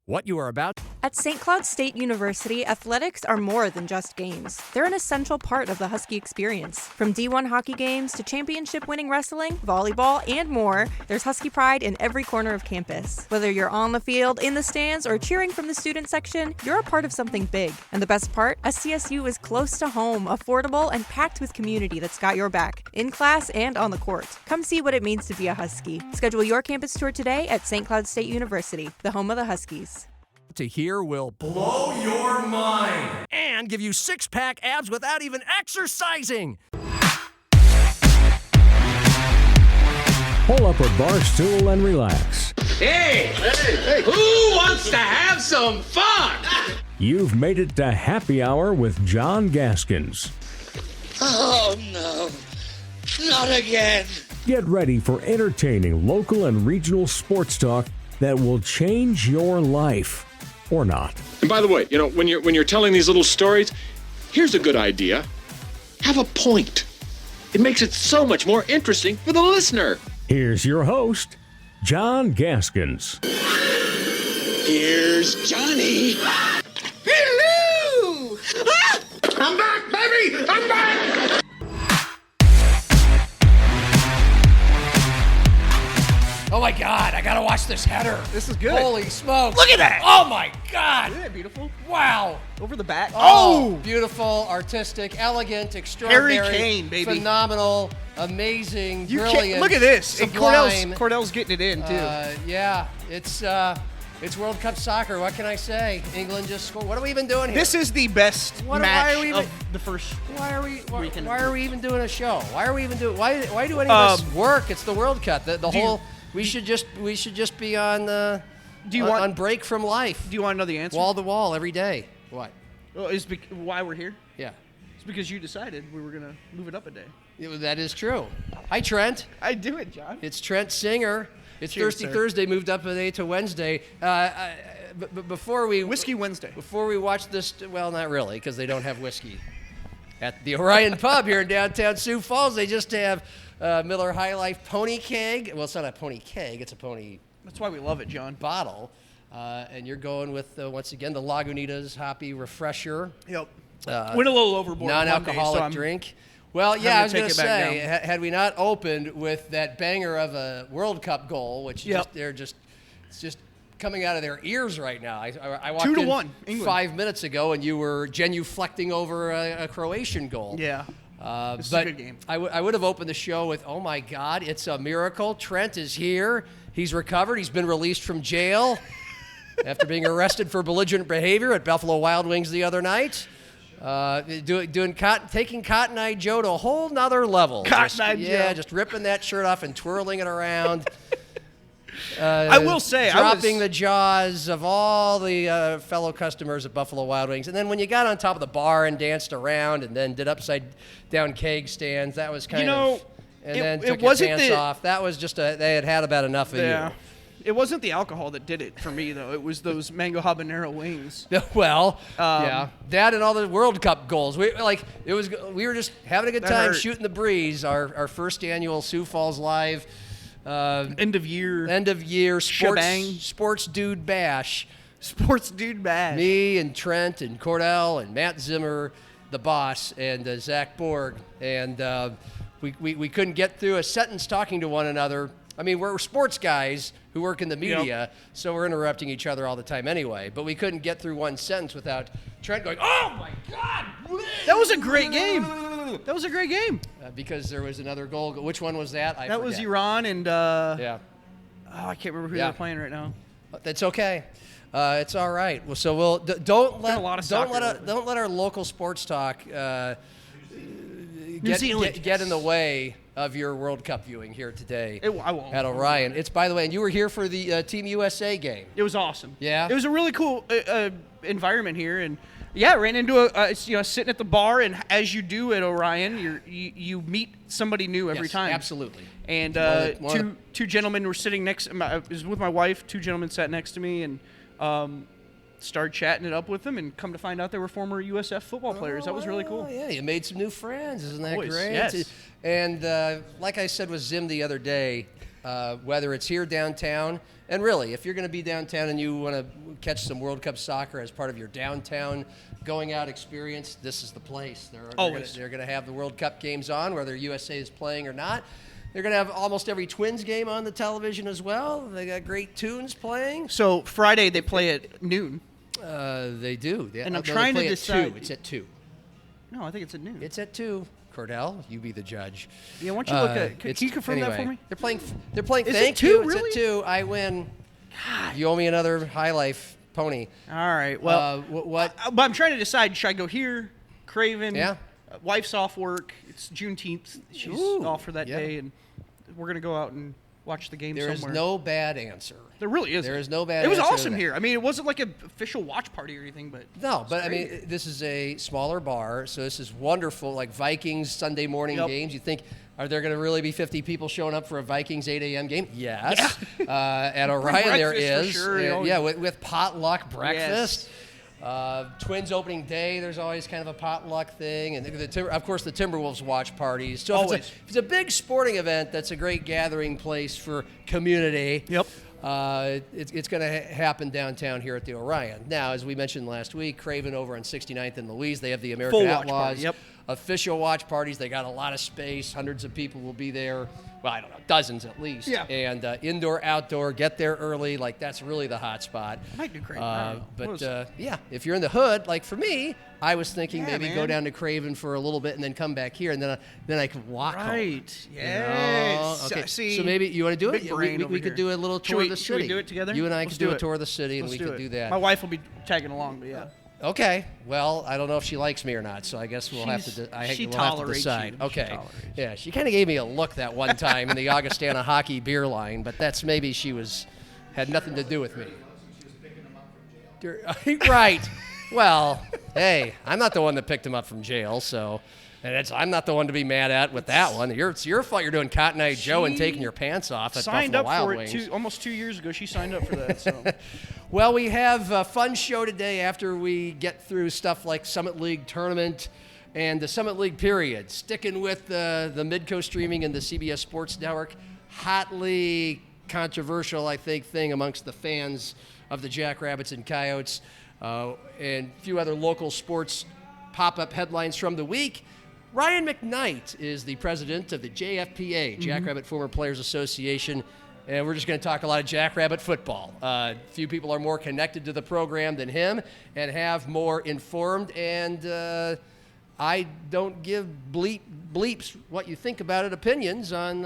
What you are about. At St. Cloud State University, athletics are more than just games. They're an essential part of the Husky experience. From D1 hockey games to championship-winning wrestling, volleyball, and more, there's Husky pride in every corner of campus. Whether you're on the field, in the stands, or cheering from the student section, you're a part of something big. And the best part? SCSU is close to home, affordable, and packed with community that's got your back, in class and on the court. Come see what it means to be a Husky. Schedule your campus tour today at St. Cloud State University, the home of the Huskies. To hear will blow your mind and give you six-pack abs without even exercising. Pull up a bar stool and relax. Hey, who wants to have some fun? You've made it to Happy Hour with John Gaskins. Oh, no. Not again. Get ready for entertaining local and regional sports talk that will change your life. Or not. And by the way, when you're telling these little stories, here's a good idea. Have a point. It makes it so much more interesting for the listener. Here's your host, John Gaskins. Here's Johnny. Hello! Ah! I'm back, baby! I'm back! Oh my God, I gotta watch this header. This is good. Holy smokes. Look at that. Oh my God. Isn't that beautiful? Wow. Over the back. Oh! Beautiful, artistic, elegant, extraordinary. Harry Kane, baby. Phenomenal, amazing, brilliant. Look at this. Sublime. And Cordell's getting it in, too. Yeah, it's World Cup soccer. What can I say? England just scored. What are we even doing here? This is the best match of the first weekend. Why are we even doing a show? Why are we even doing? Why do any of us work? It's the World Cup. The whole. We should just be on on break from life. Do you want to know the answer? Wall to wall every day. What? Well, why we're here? Yeah. It's because you decided we were going to move it up a day. That is true. Hi, Trent. I do it, John. It's Trent Singer. It's Thirsty Thursday, moved up a day to Wednesday. But before we... Whiskey Wednesday. Before we watch this... Well, not really, because they don't have whiskey. At the Orion Pub here in downtown Sioux Falls, they just have Miller High Life Pony Keg. Well, it's not a pony keg. It's a pony... That's why we love it, John. Bottle. And you're going with, once again, the Lagunitas Hoppy Refresher. Yep. Went a little overboard. Non-alcoholic drink. Well, yeah, I was going to say, had we not opened with that banger of a World Cup goal, which it's just coming out of their ears right now. I walked 2-1, in England. 5 minutes ago, and you were genuflecting over a Croatian goal. Yeah. This is a good game. I would have opened the show with, oh, my God, it's a miracle. Trent is here. He's recovered. He's been released from jail after being arrested for belligerent behavior at Buffalo Wild Wings the other night. Taking Cotton Eye Joe to a whole nother level. Cotton Eye Joe. Yeah, just ripping that shirt off and twirling it around. I will say, dropping the jaws of all the fellow customers at Buffalo Wild Wings. And then when you got on top of the bar and danced around and then did upside down keg stands, that was kind of... And then took your pants off. That was just they had about enough of you. It wasn't the alcohol that did it for me, though. It was those mango habanero wings. Well, yeah, that and all the World Cup goals. We were just having a good time shooting the breeze. Our first annual Sioux Falls Live end of year sports dude bash. Sports dude bash. Me and Trent and Cordell and Matt Zimmer, the boss, and Zach Borg, and we couldn't get through a sentence talking to one another. I mean, we're sports guys who work in the media, so we're interrupting each other all the time anyway. But we couldn't get through one sentence without Trent going, "Oh my God!" That was a great game. Because there was another goal. Which one was that? I forget. Was Iran and yeah. Oh, I can't remember who they're playing right now. That's okay. It's all right. Well, so don't let our local sports talk get in the way of your World Cup viewing here today. I won't. At Orion. It's, by the way, and you were here for the Team USA game. It was awesome. Yeah? It was a really cool environment here, and ran into sitting at the bar, and as you do at Orion, you meet somebody new every time. Absolutely. And two gentlemen were sitting next. I was with my wife. Two gentlemen sat next to me, and started chatting it up with them, and come to find out they were former USF football players. That was really cool. Yeah, you made some new friends. Isn't that great? Yes. And like I said with Zim the other day, whether it's here downtown, and really, if you're going to be downtown and you want to catch some World Cup soccer as part of your downtown going out experience, this is the place. They're going to have the World Cup games on, whether USA is playing or not. They're going to have almost every Twins game on the television as well. They got great tunes playing. So Friday they play at noon. They do. And I'm trying to decide. It's at 2. No, I think it's at noon. It's at 2. Cordell, you be the judge. Yeah, why don't you look at? Can you confirm that for me? They're playing. Is Thank it 2, you. really? It's at 2. I win. God. You owe me another High Life pony. All right. Well, what? But I'm trying to decide. Should I go here, Craven? Yeah. Wife's off work. It's Juneteenth. She's off for that day, and we're gonna go out and watch the game somewhere. There is no bad answer. There really is. There is no bad. It was answer awesome here. I mean, it wasn't like an official watch party or anything, but no. But I mean, this is a smaller bar, so this is wonderful. Like Vikings Sunday morning games. You think, are there going to really be 50 people showing up for a Vikings 8 a.m. game? Yes. Yeah. At Orion there is. Sure, with potluck breakfast. Yes. Twins opening day, there's always kind of a potluck thing, and of course the Timberwolves watch parties. So if it's a big sporting event, that's a great gathering place for community. Yep. It's going to happen downtown here at the Orion. Now, as we mentioned last week, Craven over on 69th and Louise, they have the American Outlaws. Official watch parties. They got a lot of space. Hundreds of people will be there. Well, I don't know, dozens at least. Yeah. And indoor, outdoor, get there early. Like, that's really the hot spot. I might do great. If you're in the hood, like for me, I was thinking go down to Craven for a little bit and then come back here, and then I could walk home. Right. Yes. You know? Okay. See, so maybe you want to do it? We could do a little tour of the city. Should we do it together? You and I could do a tour of the city, and we could do that. My wife will be tagging along, but yeah. Okay. Well, I don't know if she likes me or not, so I guess we'll have to decide. You. Okay. Yeah, she kind of gave me a look that one time in the Augustana hockey beer line, but that's maybe had nothing to do with me. Right. Well, hey, I'm not the one that picked him up from jail, so I'm not the one to be mad at with that one. It's your fault you're doing Cotton Eye Joe and taking your pants off at Buffalo Wild Wings. Signed up for it almost 2 years ago. She signed up for that. So. Well, we have a fun show today after we get through stuff like Summit League tournament and the Summit League period. Sticking with the Midco streaming and the CBS Sports Network. Hotly controversial, I think, thing amongst the fans of the Jackrabbits and Coyotes. And a few other local sports pop-up headlines from the week. Ryan McKnight is the president of the JFPA, Jackrabbit Former Players Association, and we're just going to talk a lot of Jackrabbit football. Few people are more connected to the program than him and have more informed, and I don't give bleeps what you think about it opinions on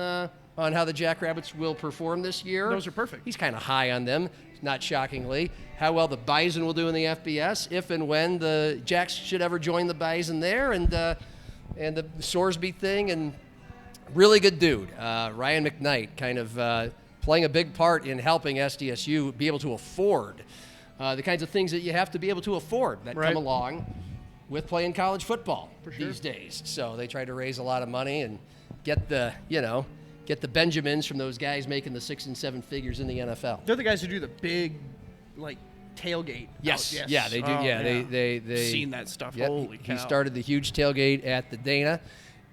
how the Jackrabbits will perform this year. Those are perfect. He's kind of high on them, not shockingly. How well the Bison will do in the FBS, if and when the Jacks should ever join the Bison there, and the Sorsby thing, and really good dude. Ryan McKnight kind of playing a big part in helping SDSU be able to afford the kinds of things that you have to be able to afford that come along with playing college football these days. So they try to raise a lot of money and get the Benjamins from those guys making the 6 and 7 figures in the NFL. They're the guys who do the big, tailgate. Yes. Yeah, they do. They've seen that stuff. Yep. Holy cow. He started the huge tailgate at the Dana,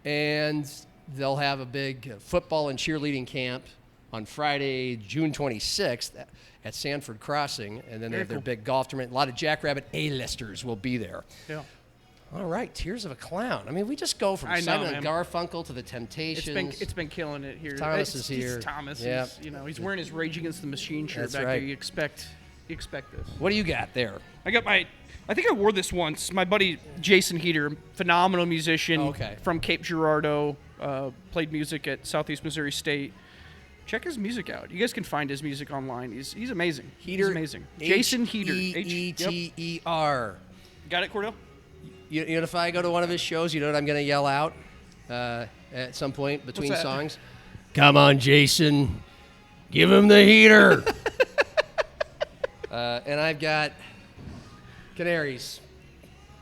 and they'll have a big football and cheerleading camp on Friday, June 26th at Sanford Crossing, and then they have their big golf tournament. A lot of Jackrabbit A-listers will be there. Yeah. All right, Tears of a Clown. I mean, we just go from Simon and Garfunkel to the Temptations. It's been killing it here. Thomas is here. Thomas yep. is, he's wearing his Rage Against the Machine shirt back there. You expect this. What do you got there? I think I wore this once. My buddy Jason Heater, phenomenal musician from Cape Girardeau, played music at Southeast Missouri State. Check his music out. You guys can find his music online. He's amazing. He's amazing. Jason Heater. Heter. Got it, Cordell? You know, if I go to one of his shows, you know what I'm going to yell out at some point between songs? Come on, Jason. Give him the heater. And I've got Canaries.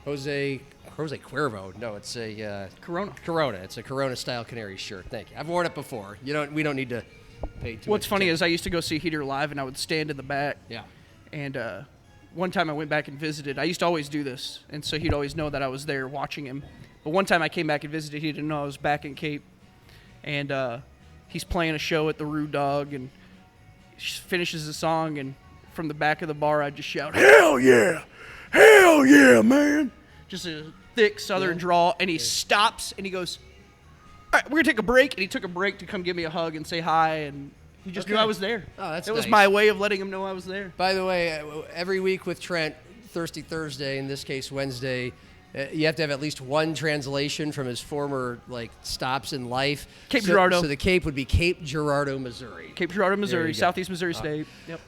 Jose Cuervo. No, it's a Corona. Corona. It's a Corona-style Canaries shirt. Thank you. I've worn it before. We don't need to pay too much What's funny is I used to go see Heater live, and I would stand in the back. Yeah. And one time I went back and visited. I used to always do this, and so he'd always know that I was there watching him. But one time I came back and visited, he didn't know I was back in Cape. And he's playing a show at the Rude Dog and finishes the song, and from the back of the bar I just shout, "Hell yeah! Hell yeah, man!" Just a thick Southern drawl, and he stops and he goes, "All right, we're gonna take a break." And he took a break to come give me a hug and say hi, and he just knew I was there. Oh, that's It was nice. my way of letting him know I was there. By the way, every week with Trent, Thirsty Thursday, in this case Wednesday, you have to have at least one translation from his former stops in life. Cape Girardeau. So the Cape would be Cape Girardeau, Missouri. Cape Girardeau, There Missouri, you go. Southeast Missouri State. Yep.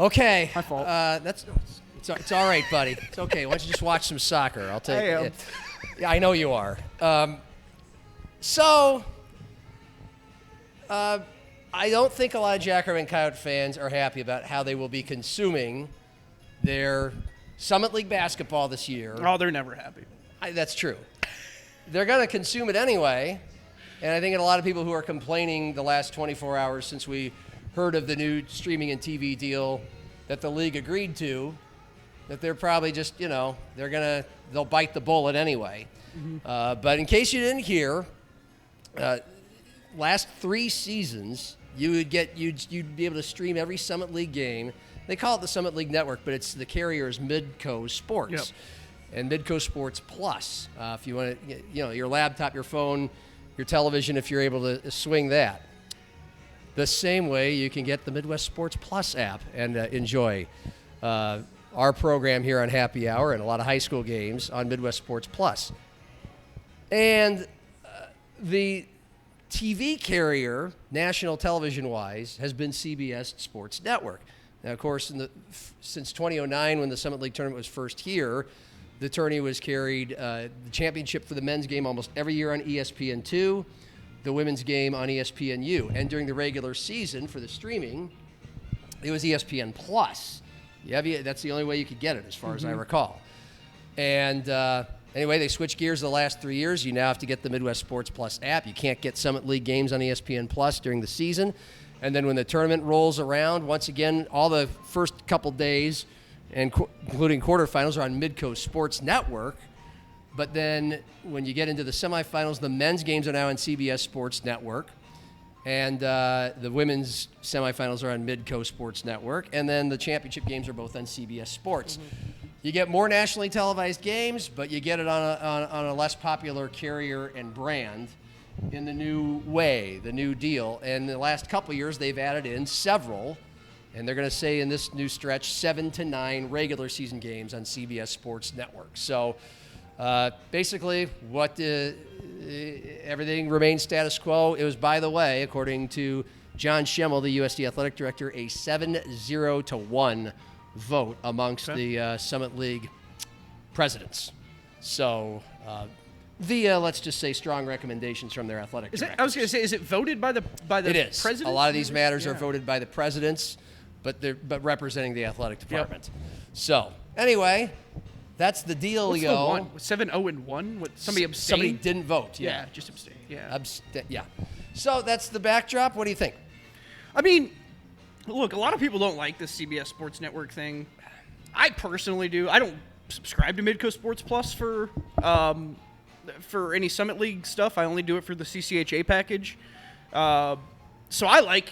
Okay. My fault. It's all right, buddy. It's okay. Why don't you just watch some soccer? I'll take I am. it. Yeah, I know you are. I don't think a lot of Jackrabbit and Coyote fans are happy about how they will be consuming their Summit League basketball this year. Oh, they're never happy. That's true. They're going to consume it anyway, and I think a lot of people who are complaining the last 24 hours since we heard of the new streaming and TV deal that the league agreed to, that they're probably just, they'll bite the bullet anyway. Mm-hmm. But in case you didn't hear, last 3 seasons, you'd be able to stream every Summit League game. They call it the Summit League Network, but it's the carrier is Midco Sports. Yep. And Midco Sports Plus, if you want to, your laptop, your phone, your television, if you're able to swing that. The same way you can get the Midwest Sports Plus app and enjoy our program here on Happy Hour and a lot of high school games on Midwest Sports Plus. And the TV carrier, national television-wise, has been CBS Sports Network. Now, of course, since 2009, when the Summit League tournament was first here, the tourney was carried, the championship for the men's game almost every year on ESPN2, the women's game on ESPNU. And during the regular season for the streaming, it was ESPN Plus. That's the only way you could get it, as far as I recall. And anyway, they switched gears the last 3 years. You now have to get the Midwest Sports Plus app. You can't get Summit League games on ESPN Plus during the season. And then when the tournament rolls around, once again, all the first couple days, including quarterfinals, are on Midco Sports Network. But then when you get into the semifinals, the men's games are now on CBS Sports Network. And the women's semifinals are on Midco Sports Network. And then the championship games are both on CBS Sports. You get more nationally televised games, but you get it on a less popular carrier and brand in the new way, the new deal. And the last couple of years, they've added in several, and they're going to say in this new stretch, 7 to 9 regular season games on CBS Sports Network. So basically, everything remains status quo. It was, by the way, according to John Schemmel, the USD Athletic Director, a 7-0-1 vote amongst the Summit League presidents. So via, let's just say, strong recommendations from their athletic directors. I was going to say, is it voted by the It is. president? A lot of these matters are voted by the presidents, but representing the athletic department. So anyway, that's the deal. What's the one? 7-0-1? What, somebody abstained? Somebody didn't vote. Yeah, just abstained. Yeah. Yeah. So that's the backdrop. What do you think? I mean, look, a lot of people don't like this CBS Sports Network thing. I personally do. I don't subscribe to Midco Sports Plus for any Summit League stuff. I only do it for the CCHA package. So I like,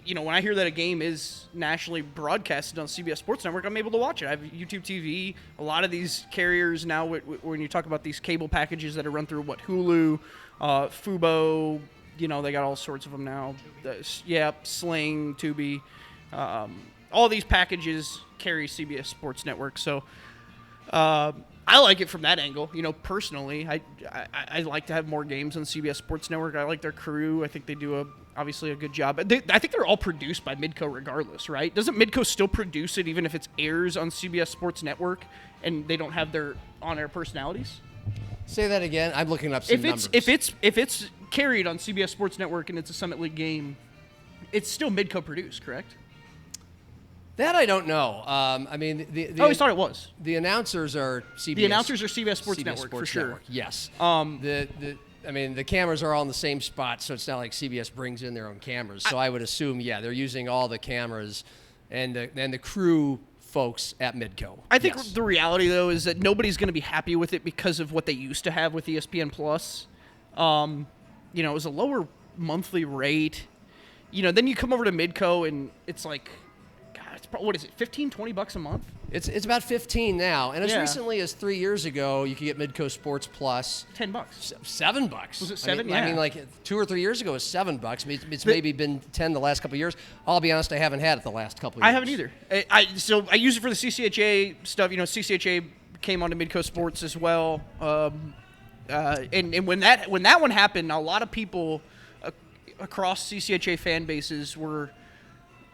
when I hear that a game is nationally broadcasted on CBS Sports Network, I'm able to watch it. I have YouTube TV. A lot of these carriers now, when you talk about these cable packages that are run through, Hulu, Fubo, they got all sorts of them now. Sling, Tubi. All these packages carry CBS Sports Network. So I like it from that angle. Personally, I like to have more games on CBS Sports Network. I like their crew. I think they do obviously a good job. I think they're all produced by Midco regardless, right? Doesn't Midco still produce it even if it airs on CBS Sports Network and they don't have their on-air personalities? Say that again. I'm looking up some numbers. If it's carried on CBS Sports Network and it's a Summit League game, it's still Midco produced, correct? That I don't know. I mean, I always thought it was. The announcers are CBS. The announcers are CBS Sports Network for sure. Network, yes. The cameras are all in the same spot, so it's not like CBS brings in their own cameras. So I would assume, they're using all the cameras and the crew folks at Midco. I think the reality, though, is that nobody's going to be happy with it because of what they used to have with ESPN Plus. It was a lower monthly rate. then you come over to Midco and it's like, God, what is it, $15-20 a month? It's about 15 now, and as recently as 3 years ago, you could get Midco Sports Plus. $10. $7. Was it $7? I mean, like 2 or 3 years ago, it was $7. It's maybe been 10 the last couple of years. I'll be honest, I haven't had it the last couple of years. I haven't either. So I use it for the CCHA stuff. CCHA came onto Midco Sports as well. And when that one happened, a lot of people across CCHA fan bases were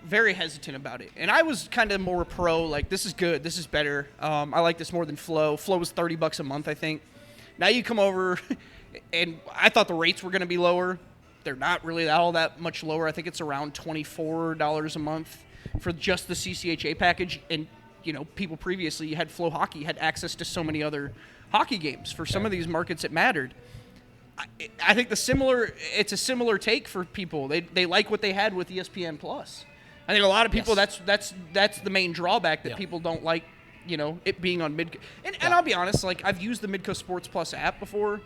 very hesitant about it. And I was kind of more pro, like, this is good, this is better. I like this more than Flow. Flow was $30 a month, I think. Now you come over, and I thought the rates were going to be lower. They're not really all that much lower. I think it's around $24 a month for just the CCHA package. And, people previously, you had Flow Hockey, had access to so many other hockey games. For some of these markets, it mattered. I think it's a similar take for people. They like what they had with ESPN Plus. I think a lot of people, that's the main drawback, that people don't like, it being on Midco. And I'll be honest, like, I've used the Midco Sports Plus app before.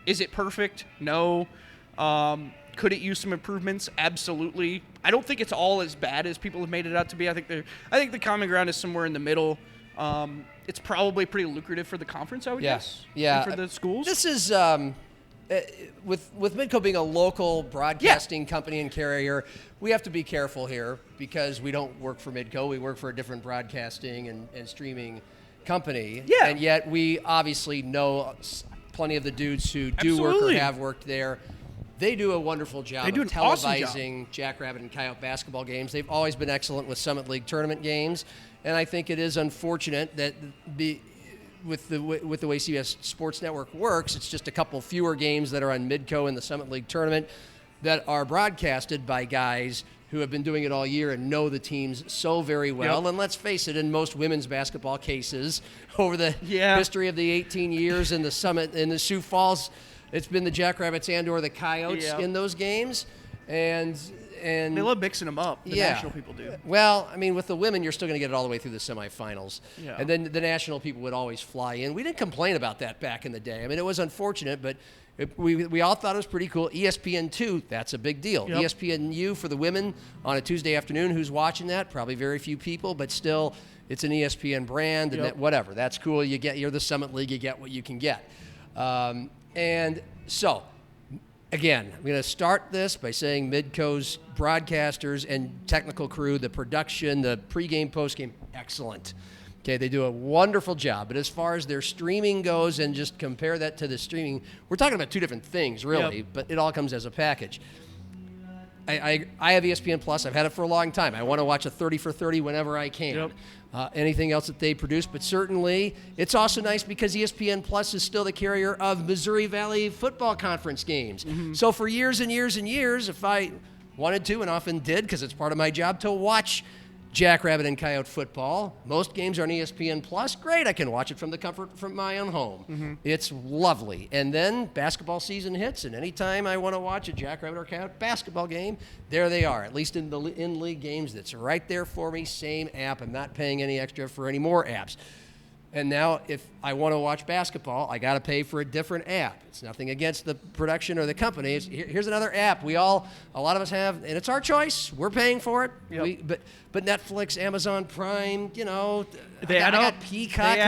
Is it perfect? No. Could it use some improvements? Absolutely. I don't think it's all as bad as people have made it out to be. I think the common ground is somewhere in the middle. It's probably pretty lucrative for the conference, I would guess. Yeah. And for the schools. This is with Midco being a local broadcasting company and carrier, we have to be careful here because we don't work for Midco. We work for a different broadcasting and streaming company. Yeah. And yet we obviously know plenty of the dudes who do work or have worked there. They do a wonderful job of televising Jackrabbit and Coyote basketball games. They've always been excellent with Summit League tournament games, and I think it is unfortunate that with the way CBS Sports Network works, it's just a couple fewer games that are on Midco in the Summit League tournament that are broadcasted by guys who have been doing it all year and know the teams so very well. Yep. And let's face it, in most women's basketball cases, over the history of the 18 years in the Summit, in the Sioux Falls, it's been the Jackrabbits and/or the Coyotes in those games, and they love mixing them up. The national people do. Well, I mean, with the women, you're still going to get it all the way through the semifinals, yeah. And then the national people would always fly in. We didn't complain about that back in the day. I mean, it was unfortunate, but we all thought it was pretty cool. ESPN2, that's a big deal. Yep. ESPNU for the women on a Tuesday afternoon. Who's watching that? Probably very few people, but still, it's an ESPN brand, and whatever. That's cool. You're the Summit League. You get what you can get. And so, again, I'm going to start this by saying Midco's broadcasters and technical crew, the production, the pregame, postgame, excellent. Okay, they do a wonderful job. But as far as their streaming goes, and just compare that to the streaming, we're talking about two different things, really, but it all comes as a package. I have ESPN Plus. I've had it for a long time. I want to watch a 30 for 30 whenever I can. Yep. Anything else that they produce, but certainly it's also nice because ESPN Plus is still the carrier of Missouri Valley Football Conference games. Mm-hmm. So for years and years and years, if I wanted to, and often did because it's part of my job to watch Jackrabbit and Coyote football, most games are on ESPN Plus. Great, I can watch it from the comfort from my own home. Mm-hmm. It's lovely. And then basketball season hits, and anytime I want to watch a Jackrabbit or Coyote basketball game, there they are. At least in the in-league games, that's right there for me. Same app. I'm not paying any extra for any more apps. And now, if I want to watch basketball, I got to pay for a different app. It's nothing against the production or the company. Here's another app. A lot of us have, and it's our choice. We're paying for it. Yep. But Netflix, Amazon Prime, I got Peacock.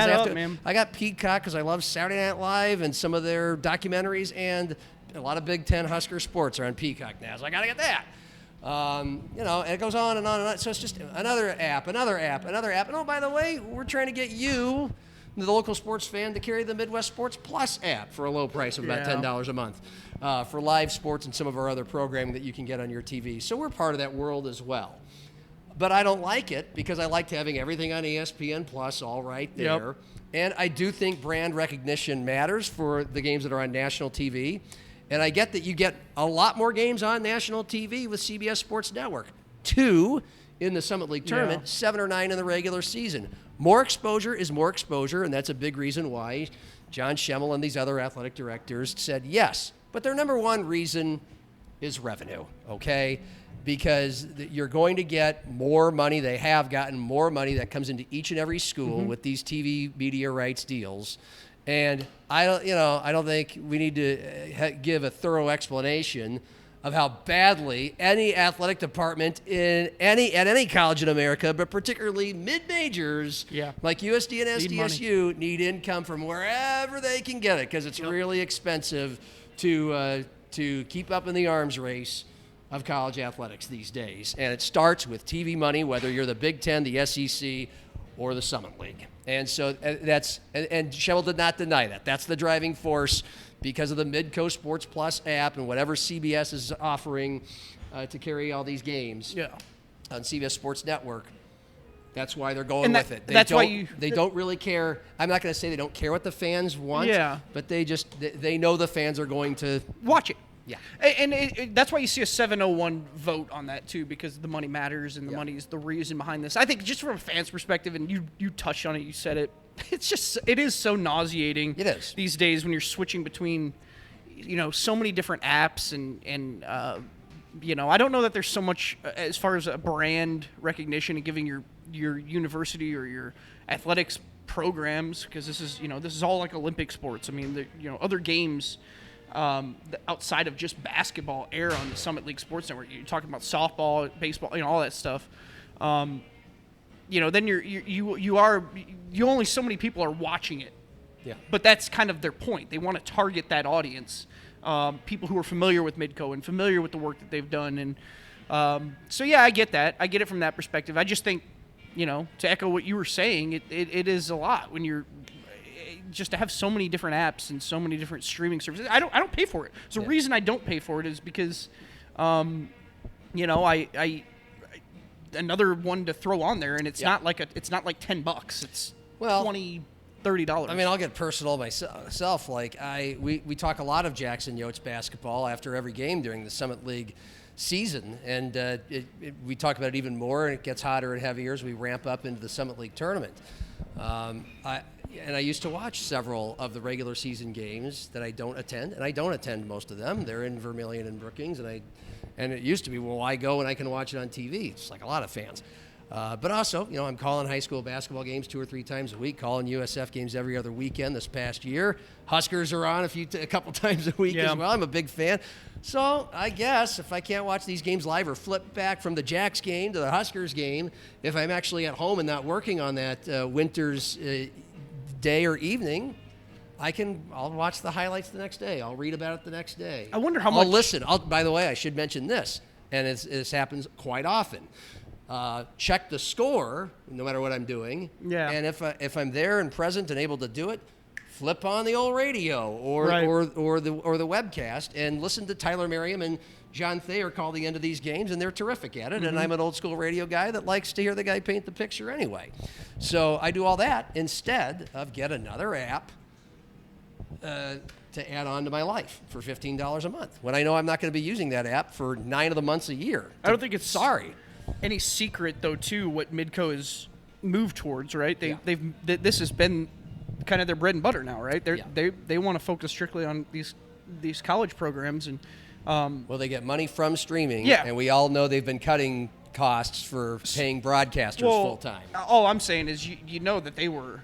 I got Peacock because I love Saturday Night Live and some of their documentaries, and a lot of Big Ten Husker sports are on Peacock now, so I got to get that. And it goes on and on and on. So it's just another app. And oh, by the way, we're trying to get you, the local sports fan, to carry the Midwest Sports Plus app for a low price of about $10 a month for live sports and some of our other programming that you can get on your TV. So we're part of that world as well. But I don't like it because I liked having everything on ESPN Plus all right there. Yep. And I do think brand recognition matters for the games that are on national TV. And I get that you get a lot more games on national TV with CBS Sports Network. 2 in the Summit League tournament, 7 or 9 in the regular season. More exposure is more exposure, and that's a big reason why John Schemmel and these other athletic directors said yes. But their number one reason is revenue, okay? Because you're going to get more money. They have gotten more money that comes into each and every school with these TV media rights deals. And I don't think we need to give a thorough explanation of how badly any athletic department at any college in America, but particularly mid-majors like USD and SDSU, need income from wherever they can get it, because it's really expensive to keep up in the arms race of college athletics these days. And it starts with TV money, whether you're the Big Ten, the SEC, or the Summit League. And so and Schemmel did not deny that. That's the driving force, because of the Midco Sports Plus app and whatever CBS is offering to carry all these games on CBS Sports Network. That's why they're going with it. They don't really care. I'm not going to say they don't care what the fans want, but they know the fans are going to watch it. Yeah. And that's why you see a 7-01 vote on that, too, because the money matters, and the money is the reason behind this. I think just from a fan's perspective, and you touched on it, you said it, it is so nauseating. It is. These days when you're switching between, so many different apps and I don't know that there's so much as far as a brand recognition and giving your university or your athletics programs, because this is all like Olympic sports. I mean, other games outside of just basketball air on the Summit League Sports Network. You're talking about softball, baseball, all that stuff. Then you only so many people are watching it. Yeah. But that's kind of their point. They want to target that audience, people who are familiar with Midco and familiar with the work that they've done. And I get that. I get it from that perspective. I just think, to echo what you were saying, it is a lot when you're just to have so many different apps and so many different streaming services. I don't pay for it. So the reason I don't pay for it is because, I another one to throw on there, and it's not like $10. It's $20, $30. I mean, I'll get personal myself. Like we talk a lot of Jackson Yotes basketball after every game during the Summit League season, and we talk about it even more, and it gets hotter and heavier as we ramp up into the Summit League tournament. I used to watch several of the regular season games that I don't attend, and I don't attend most of them. They're in Vermilion and Brookings, and it used to be, well, I go and I can watch it on TV. It's like a lot of fans. But also, I'm calling high school basketball games 2 or 3 times a week, calling USF games every other weekend this past year. Huskers are on a couple times a week as well. I'm a big fan. So I guess if I can't watch these games live or flip back from the Jacks game to the Huskers game, if I'm actually at home and not working on that winter's day or evening, I'll watch the highlights the next day. I'll read about it the next day. I wonder how much. I'll listen. By the way, I should mention this, and this happens quite often. Check the score, no matter what I'm doing. Yeah. And if I'm there and present and able to do it, flip on the old radio or the webcast and listen to Tyler Merriam and John Thir call the end of these games, and they're terrific at it. Mm-hmm. And I'm an old school radio guy that likes to hear the guy paint the picture anyway. So I do all that instead of get another app to add on to my life for $15 a month, when I know I'm not going to be using that app for 9 of the months a year. I don't think it's any secret, though, too, what Midco has moved towards, right? This has been kind of their bread and butter now, right? They want to focus strictly on these college programs, and they get money from streaming, and we all know they've been cutting costs for paying broadcasters full time. All I'm saying is you know that they were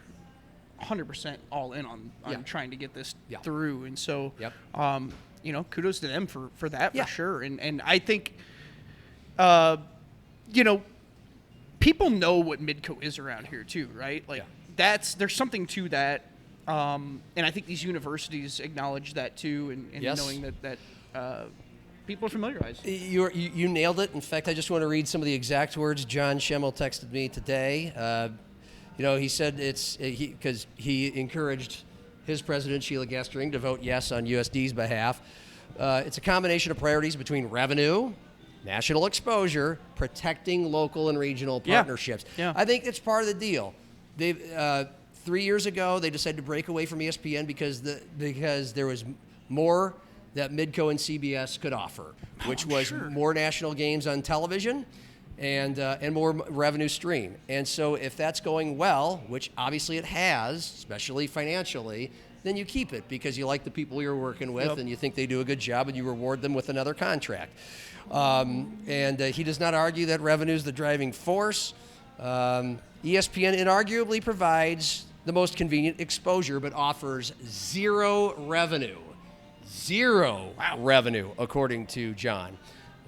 100% all in on trying to get this through, and so kudos to them for that for sure. And I think people know what Midco is around here too, right? Like there's something to that, and I think these universities acknowledge that too, and knowing that people are familiarized. You nailed it. In fact, I just want to read some of the exact words John Schemmel texted me today. He said because he encouraged his president, Sheila Gestring, to vote yes on USD's behalf. It's a combination of priorities between revenue, national exposure, protecting local and regional partnerships. Yeah. I think it's part of the deal. 3 years ago, they decided to break away from ESPN because there was more that Midco and CBS could offer, which was more national games on television and more revenue stream. And so if that's going well, which obviously it has, especially financially, then you keep it because you like the people you're working with and you think they do a good job and you reward them with another contract. He does not argue that revenue is the driving force. ESPN inarguably provides the most convenient exposure but offers zero revenue. Zero revenue, according to John.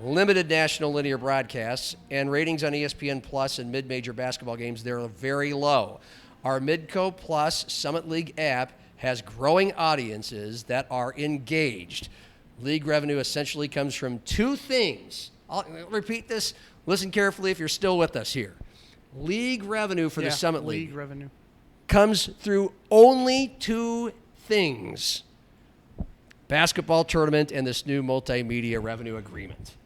Limited national linear broadcasts and ratings on ESPN Plus and mid-major basketball games, they're very low. Our Midco Plus Summit League app has growing audiences that are engaged. League revenue essentially comes from two things. I'll repeat this. Listen carefully if you're still with us here. League revenue for the Summit League revenue comes through only two things: basketball tournament and this new multimedia revenue agreement.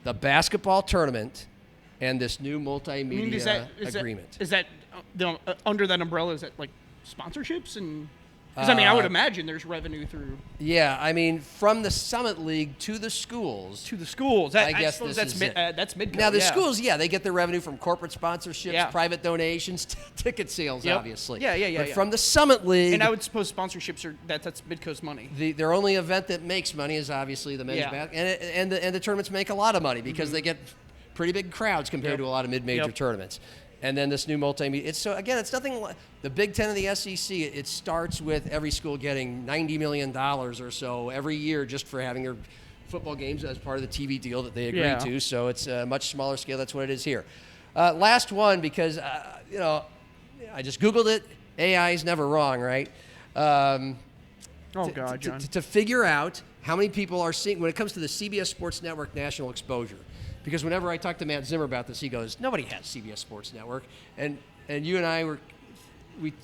The basketball tournament and this new multimedia agreement. Is that under that umbrella? Is that like sponsorships and? Because I would imagine there's revenue through. Yeah, from the Summit League to the schools. I guess that's Midco. Now the schools, they get their revenue from corporate sponsorships, private donations, ticket sales, obviously. But from the Summit League, and I would suppose sponsorships are that's Midco's money. Their only event that makes money is obviously the men's basketball, and the tournaments make a lot of money because they get pretty big crowds compared to a lot of mid-major tournaments. And then this new multimedia. It's nothing like the Big Ten and the SEC. It starts with every school getting $90 million or so every year just for having their football games as part of the TV deal that they agreed to. So it's a much smaller scale. That's what it is here. Last one, because, I just Googled it. AI is never wrong, right? John. To figure out how many people are seeing, when it comes to the CBS Sports Network national exposure. Because whenever I talk to Matt Zimmer about this, he goes, nobody has CBS Sports Network. And you and I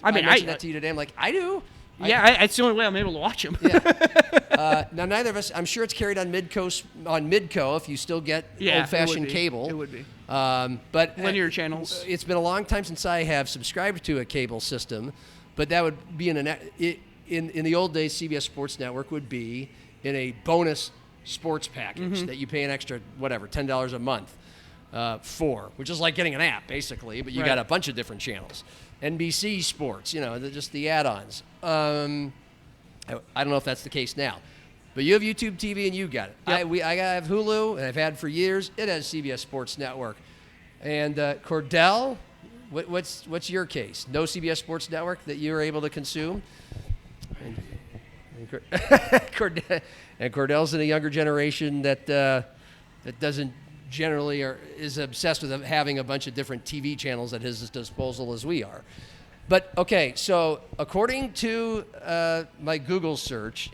I mentioned that to you today. I'm like, I do. It's the only way I'm able to watch them. Now, neither of us, I'm sure it's carried on Midco if you still get old-fashioned cable. It would be. But linear channels. It's been a long time since I have subscribed to a cable system, but that would be in the old days, CBS Sports Network would be in a bonus sports package that you pay an extra, $10 a month for, which is like getting an app, basically, but you got a bunch of different channels. NBC Sports, just the add-ons. I don't know if that's the case now. But you have YouTube TV and you got it. Yep. I have Hulu, and I've had for years. It has CBS Sports Network. And Cordell, what's your case? No CBS Sports Network that you were able to consume? And Cordell's in a younger generation that doesn't generally or is obsessed with having a bunch of different TV channels at his disposal as we are. But, okay, so according to my Google search,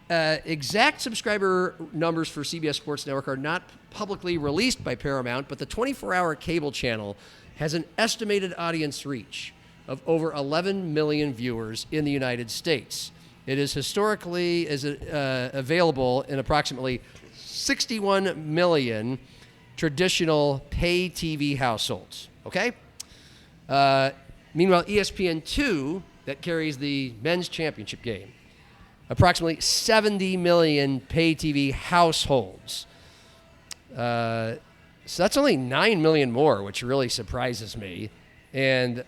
exact subscriber numbers for CBS Sports Network are not publicly released by Paramount, but the 24-hour cable channel has an estimated audience reach of over 11 million viewers in the United States. It is historically available in approximately 61 million traditional pay TV households. Okay? Meanwhile, ESPN2, that carries the men's championship game, approximately 70 million pay TV households. So that's only 9 million more, which really surprises me. And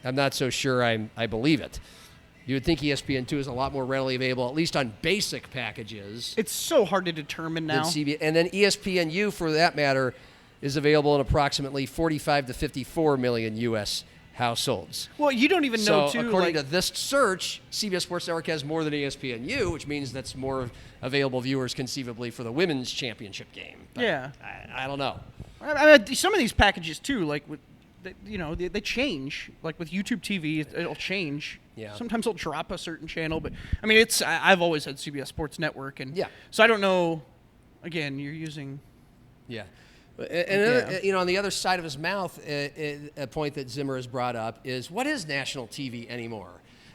I'm not so sure I believe it. You would think ESPN2 is a lot more readily available, at least on basic packages. It's so hard to determine now. And then ESPNU, for that matter, is available in approximately 45 to 54 million U.S. households. Well, you don't even know, too. So according to this search, CBS Sports Network has more than ESPNU, which means that's more available viewers conceivably for the women's championship game. But I don't know. Some of these packages, too, like with they change. Like with YouTube TV, it'll change. Yeah. Sometimes it'll drop a certain channel, but I've always had CBS Sports Network, and so I don't know. Again, you're using. Yeah. And on the other side of his mouth, a point that Zimmer has brought up is, what is national TV anymore?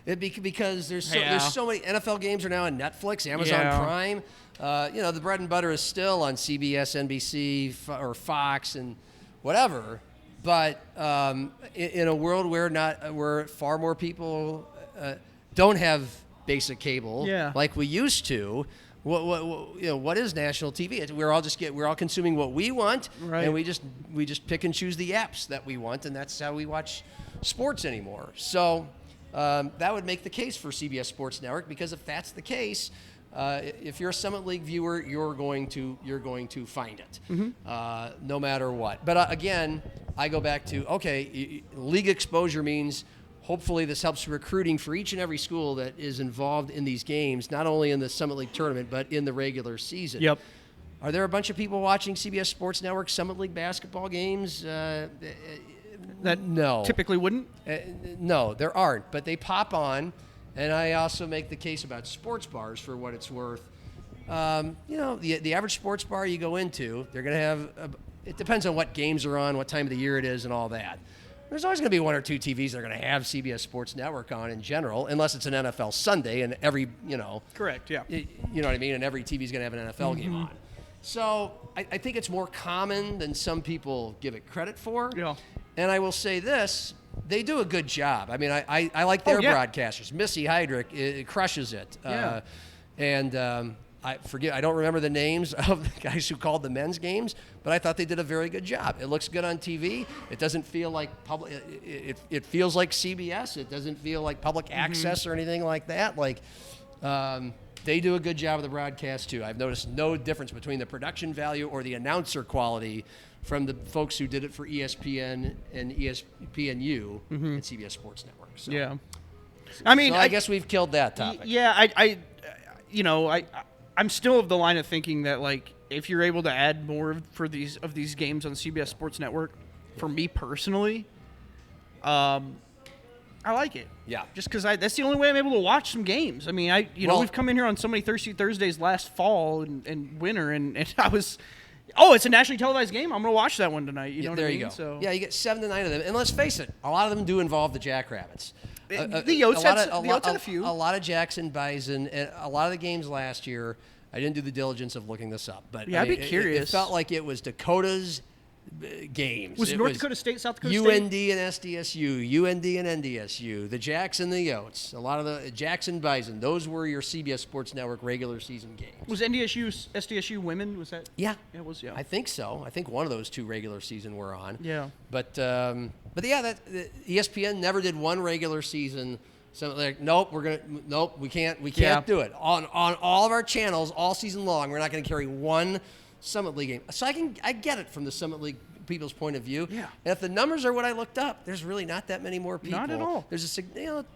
Because there's so many NFL games are now on Netflix, Amazon Prime. The bread and butter is still on CBS, NBC, or Fox, and whatever. But in a world where far more people don't have basic cable like we used to, what is national TV? We're all consuming what we want, and we just pick and choose the apps that we want, and that's how we watch sports anymore. So that would make the case for CBS Sports Network, because if that's the case, if you're a Summit League viewer, you're going to find it, no matter what. But again, I go back to league exposure means hopefully this helps recruiting for each and every school that is involved in these games, not only in the Summit League tournament, but in the regular season. Yep. Are there a bunch of people watching CBS Sports Network Summit League basketball games? That no. typically wouldn't? No, there aren't, but they pop on, and I also make the case about sports bars for what it's worth. The average sports bar you go into, they're going to have, it depends on what games are on, what time of the year it is, and all that. There's always going to be one or two TVs that are going to have CBS Sports Network on in general, unless it's an NFL Sunday, and every, Correct, yeah. You know what I mean? And every TV's going to have an NFL game on. So I think it's more common than some people give it credit for. Yeah. And I will say this, they do a good job. I mean, I like their broadcasters. Missy Heydrich crushes it. Yeah. I don't remember the names of the guys who called the men's games, but I thought they did a very good job. It looks good on TV. It doesn't feel like public. It feels like CBS. It doesn't feel like public access or anything like that. They do a good job of the broadcast too. I've noticed no difference between the production value or the announcer quality from the folks who did it for ESPN and ESPNU at CBS Sports Network. So, yeah. I guess we've killed that topic. Yeah, I'm still of the line of thinking that, like, if you're able to add more for these games on CBS Sports Network, for me personally, I like it. Yeah. Just because that's the only way I'm able to watch some games. I mean, we've come in here on so many Thirsty Thursdays last fall and winter, and I was, it's a nationally televised game. I'm going to watch that one tonight. You know what I mean? There you go. So. Yeah, you get 7 to 9 of them. And let's face it, a lot of them do involve the Jackrabbits. The Yotes had a few. A lot of Jackson Bison, and a lot of the games last year, I didn't do the diligence of looking this up. But yeah, I'd be curious. It felt like it was Dakota's games. Was North Dakota State, South Dakota State? UND State? and SDSU, UND and NDSU, the Jacks and the Yotes, a lot of the Jackson Bison. Those were your CBS Sports Network regular season games. Was SDSU women? Was that? Yeah. It was, yeah. I think so. I think one of those two regular season were on. Yeah. But ESPN never did one regular season. So like, we can't do it on all of our channels all season long. We're not going to carry one Summit League game. So I get it from the Summit League people's point of view. Yeah. And if the numbers are what I looked up, there's really not that many more people. Not at all. There's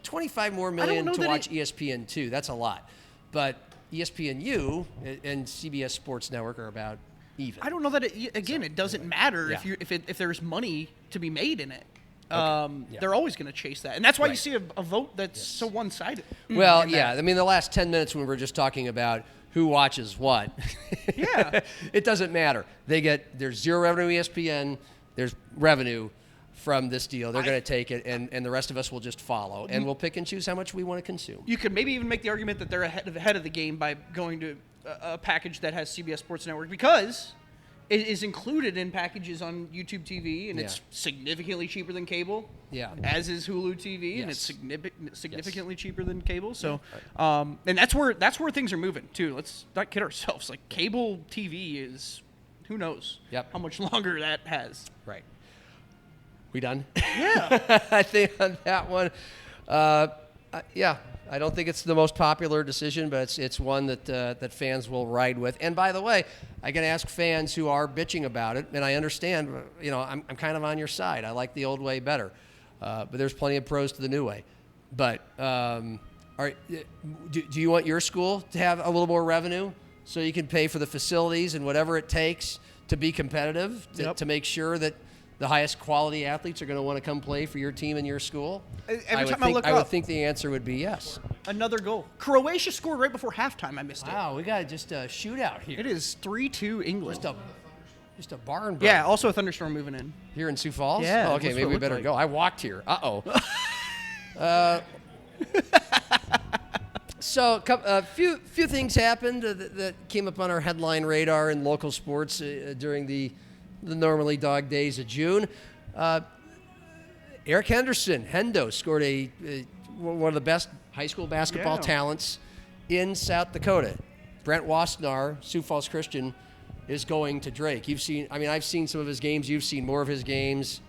25 more million to watch ESPN2. That's a lot. But ESPNU and CBS Sports Network are about even. I don't know that it doesn't matter if there's money to be made in it. They're always going to chase that. And that's why you see a vote that's so one-sided. Well, yeah. I mean, the last 10 minutes when we're just talking about who watches what. Yeah. It doesn't matter. There's zero revenue ESPN. There's revenue from this deal. They're going to take it, and the rest of us will just follow. And we'll pick and choose how much we want to consume. You could maybe even make the argument that they're ahead of the game by going to a package that has CBS Sports Network, because it is included in packages on YouTube TV, and it's significantly cheaper than cable. Yeah. As is Hulu TV, and it's significantly cheaper than cable. So, and that's where things are moving too. Let's not kid ourselves. Like, cable TV is, who knows? Yep. How much longer that has. Right. We done? Yeah. I think on that one, I don't think it's the most popular decision, but it's one that fans will ride with. And by the way, I can ask fans who are bitching about it, and I understand. I'm kind of on your side. I like the old way better, but there's plenty of pros to the new way. But do you want your school to have a little more revenue so you can pay for the facilities and whatever it takes to be competitive, to make sure that the highest quality athletes are going to want to come play for your team and your school? I would think the answer would be yes. Another goal. Croatia scored right before halftime. I missed it. Wow, we got just a shootout here. It is 3-2 England. Just a barn burner. Yeah, also a thunderstorm moving in. Here in Sioux Falls? Yeah. Oh, okay, maybe we better go. I walked here. So a few things happened that came up on our headline radar in local sports during the normally dog days of June. Eric Henderson, Hendo, scored one of the best high school basketball talents in South Dakota. Brent Wassenaar, Sioux Falls Christian, is going to Drake. I've seen some of his games. You've seen more of his games.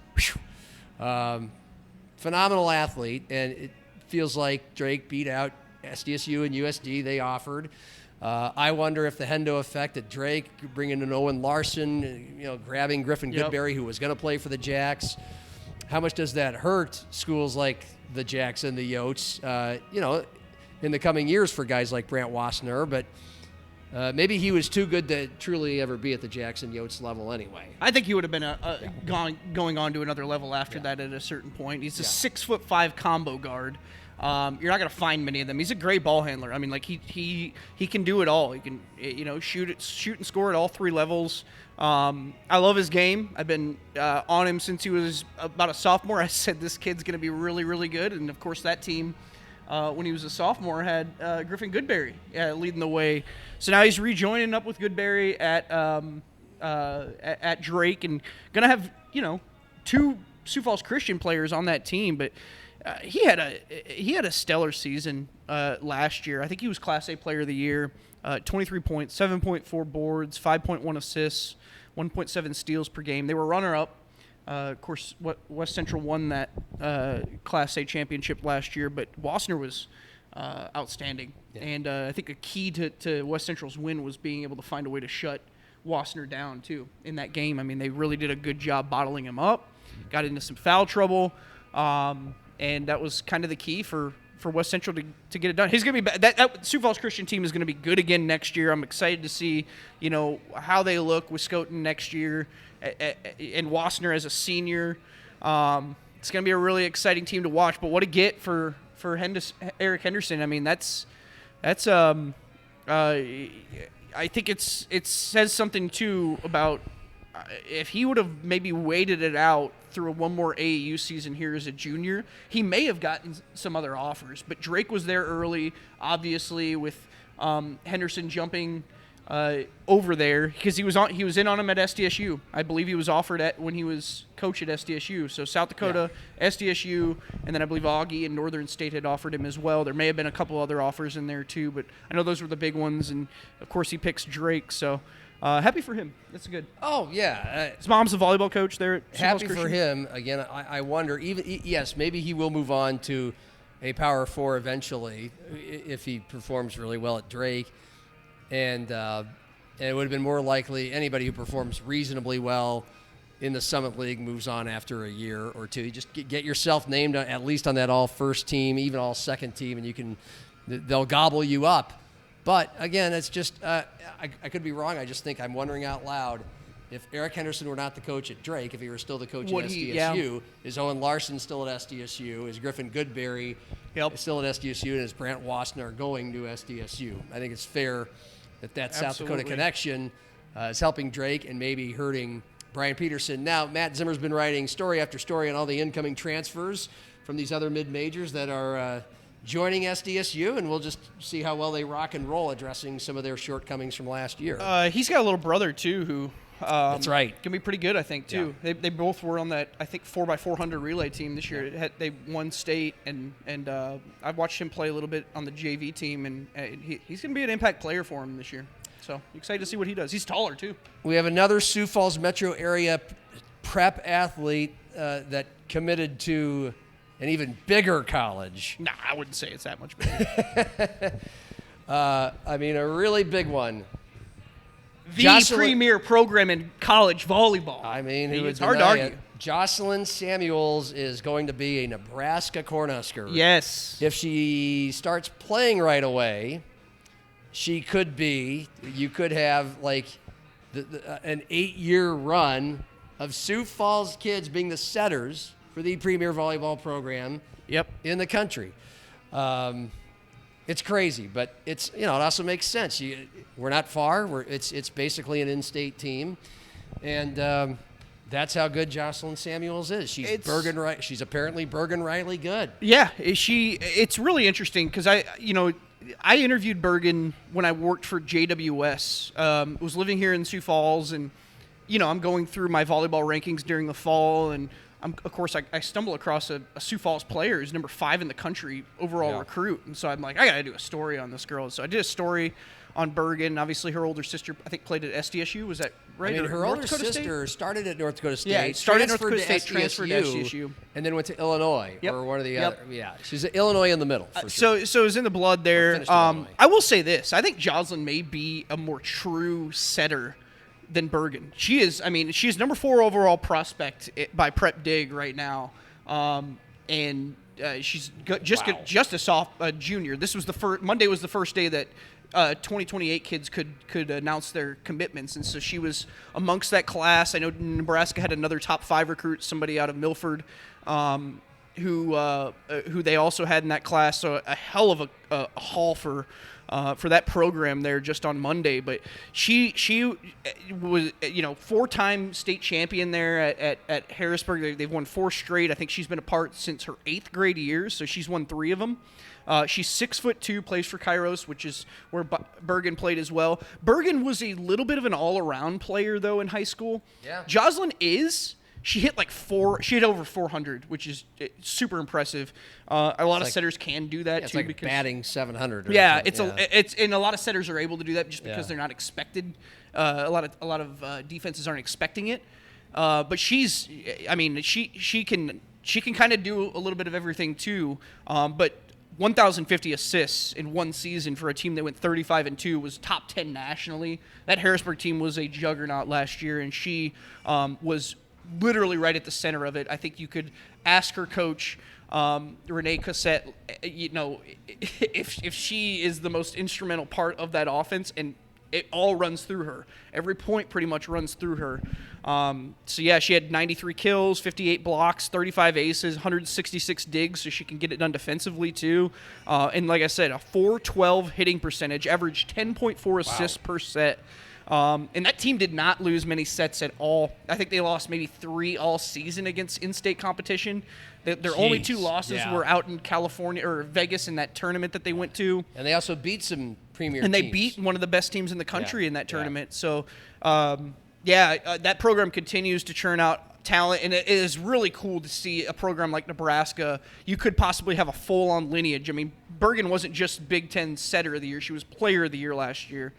Phenomenal athlete, and it feels like Drake beat out SDSU and USD. They offered. I wonder if the Hendo effect at Drake, bringing in Owen Larson, grabbing Griffin Goodberry, who was going to play for the Jacks, how much does that hurt schools like the Jackson, the Yotes, in the coming years for guys like Brant Wassner? But maybe he was too good to truly ever be at the Jackson Yotes level anyway. I think he would have been going on to another level after that at a certain point. He's a 6'5" combo guard. You're not going to find many of them. He's a great ball handler. I mean, like he can do it all. He can shoot and score at all three levels. I love his game. I've been on him since he was about a sophomore. I said this kid's going to be really, really good. And of course, that team, when he was a sophomore, had Griffin Goodberry leading the way. So now he's rejoining up with Goodberry at Drake, and going to have 2 Sioux Falls Christian players on that team. But he had a stellar season last year. I think he was Class A Player of the Year. 23 points, 7.4 boards, 5.1 assists, 1.7 steals per game. They were runner-up. Of course, West Central won that Class A championship last year, but Wassner was outstanding. Yeah. And I think a key to West Central's win was being able to find a way to shut Wassner down, too, in that game. I mean, they really did a good job bottling him up, got into some foul trouble, and that was kind of the key for West Central to get it done. He's going to be that Sioux Falls Christian team is going to be good again next year. I'm excited to see, how they look with Skoton next year and Wassner as a senior. It's going to be a really exciting team to watch. But what a get for Eric Henderson. I mean, that's I think it says something too about if he would have maybe waited it out through one more AAU season here as a junior, he may have gotten some other offers. But Drake was there early, obviously, with Henderson jumping over there because he was in on him at SDSU. I believe he was offered when he was coach at SDSU. So South Dakota, SDSU, and then I believe Augie and Northern State had offered him as well. There may have been a couple other offers in there too, but I know those were the big ones. And of course, he picks Drake. So. Happy for him. That's good. Oh, yeah. His mom's a volleyball coach there at Sioux Falls Happy for him. Again, I wonder, yes, maybe he will move on to a Power 4 eventually if he performs really well at Drake. And it would have been more likely anybody who performs reasonably well in the Summit League moves on after a year or two. You just get yourself named at least on that all-first team, even all-second team, and they'll gobble you up. But, again, it's just I could be wrong. I just think I'm wondering out loud, if Eric Henderson were not the coach at Drake, if he were still the coach at SDSU, is Owen Larson still at SDSU? Is Griffin Goodberry still at SDSU? And is Brant Wassner going to SDSU? I think it's fair that South Dakota connection is helping Drake and maybe hurting Brian Peterson. Now, Matt Zimmer's been writing story after story on all the incoming transfers from these other mid-majors that are joining SDSU, and we'll just see how well they rock and roll addressing some of their shortcomings from last year. He's got a little brother, too, who that's right. Can be pretty good, I think, too. Yeah. They both were on that, I think, 4x400 relay team this year. Yeah. They won state, and I've watched him play a little bit on the JV team, and he's going to be an impact player for him this year. So excited to see what he does. He's taller, too. We have another Sioux Falls metro area prep athlete that committed to an even bigger college. Nah, I wouldn't say it's that much bigger. I mean, a really big one. The premier program in college volleyball. I mean, it's hard to argue. Jocelyn Samuels is going to be a Nebraska Cornhusker. Yes. If she starts playing right away, you could have like an 8-year run of Sioux Falls kids being the setters for the premier volleyball program in the country. It's crazy, but it also makes sense. We're not far. It's basically an in-state team, and that's how good Jocelyn Samuels is. She's apparently Bergen Riley good. Yeah, it's really interesting because I interviewed Bergen when I worked for JWS. Was living here in Sioux Falls, and I'm going through my volleyball rankings during the fall, and of course, I stumble across a Sioux Falls player who's number 5 in the country overall recruit. And so I'm like, I got to do a story on this girl. So I did a story on Bergen. Obviously, her older sister, I think, played at SDSU. Was that right? I mean, her older sister started at North Dakota State. Yeah, started at North Dakota State, transferred to SDSU. And then went to Illinois or one of the other. Yeah, she's at Illinois in the middle, for sure. So it was in the blood there. I will say this. I think Jocelyn may be a more true setter than Bergen. She is number 4 overall prospect by Prep Dig right now. and she's just a junior. This was Monday was the first day that 2028 kids could announce their commitments, and so she was amongst that class. I know Nebraska had another top 5 recruit, somebody out of Milford, who they also had in that class. So a hell of a haul for that program there just on Monday. But she was 4-time state champion there at Harrisburg. They've won 4 straight. I think she's been a part since her 8th grade years, so she's won 3 of them. She's 6'2", plays for Kairos, which is where Bergen played as well. Bergen was a little bit of an all-around player, though, in high school. Yeah. Jocelyn is. She hit she hit over 400, which is super impressive. A lot of setters can do that it's too. Like because batting 700. Or yeah, something. and a lot of setters are able to do that just because they're not expected. A lot of defenses aren't expecting it. But she can kind of do a little bit of everything too. But 1,050 assists in one season for a team that went 35-2 was top 10 nationally. That Harrisburg team was a juggernaut last year, and she was literally right at the center of it. I think you could ask her coach, Renee Cossette, if she is the most instrumental part of that offense, and it all runs through her. Every point pretty much runs through her. She had 93 kills, 58 blocks, 35 aces, 166 digs, so she can get it done defensively too. And like I said, a .412 hitting percentage, averaged 10.4 assists per set. And that team did not lose many sets at all. I think they lost maybe 3 all season against in-state competition. Their only 2 losses were out in California or Vegas in that tournament that they went to. And they also beat some premier and teams. They beat one of the best teams in the country in that tournament. Yeah. So, that program continues to churn out talent, and it is really cool to see a program like Nebraska. You could possibly have a full-on lineage. I mean, Bergen wasn't just Big Ten setter of the year; she was player of the year last year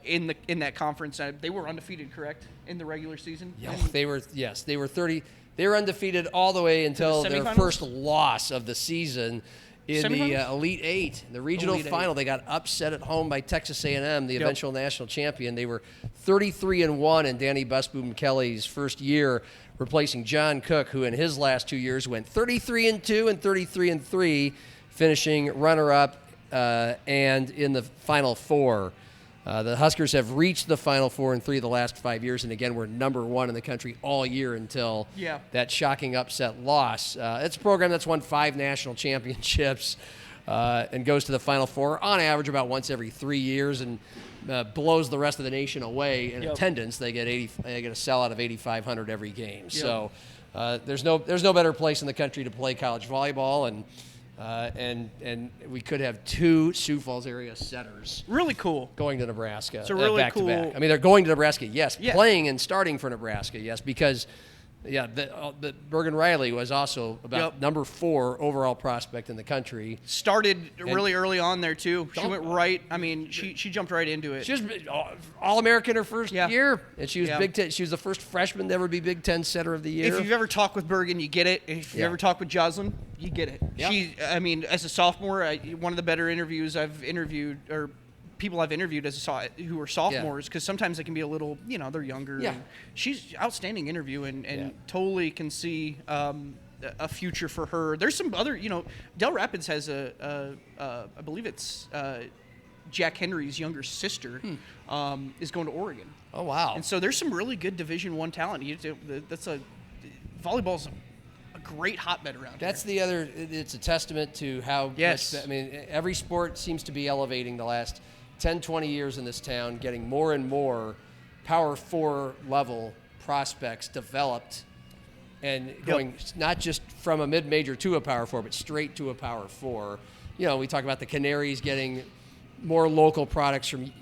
in that conference. They were undefeated, correct, in the regular season? Yeah, they were. Yes, they were 30. They were undefeated all the way until their first loss of the season in the Elite Eight. The regional final, they got upset at home by Texas A&M, the eventual national champion. They were 33-1 in Danny Busboom Kelly's first year, replacing John Cook, who in his last 2 years went 33-2 and 33-3, finishing runner-up and in the Final Four. The Huskers have reached the Final Four in 3 of the last 5 years, and again, we're number 1 in the country all year until that shocking upset loss. It's a program that's won 5 national championships and goes to the Final Four on average about once every 3 years, and blows the rest of the nation away in attendance. They get a sellout of 8,500 every game. So there's no better place in the country to play college volleyball, and we could have 2 Sioux Falls area setters. Really cool. Going to Nebraska. It's a really back cool. to back. I mean, they're going to Nebraska, yes. Playing and starting for Nebraska, yes, because the Bergen Riley was also about number 4 overall prospect in the country. Started really early on there too. She went right. I mean, she jumped right into it. She was All-American her first year, and she was Big Ten. She was the first freshman to ever be Big Ten setter of the year. If you've ever talked with Bergen, you get it. If you ever talk with Jocelyn, you get it. Yep. As a sophomore, one of the better interviews I've interviewed, or people I've interviewed who are sophomores, because sometimes they can be a little, they're younger. Yeah. And she's outstanding interview and totally can see a future for her. There's some other, Del Rapids has I believe it's Jack Henry's younger sister is going to Oregon. Oh, wow. And so there's some really good Division I talent. Volleyball's a great hotbed around here. It's a testament to how much, every sport seems to be elevating the last 10, 20 years in this town, getting more and more Power 4 level prospects developed and going not just from a mid-major to a Power 4, but straight to a Power 4. We talk about the Canaries getting more local products from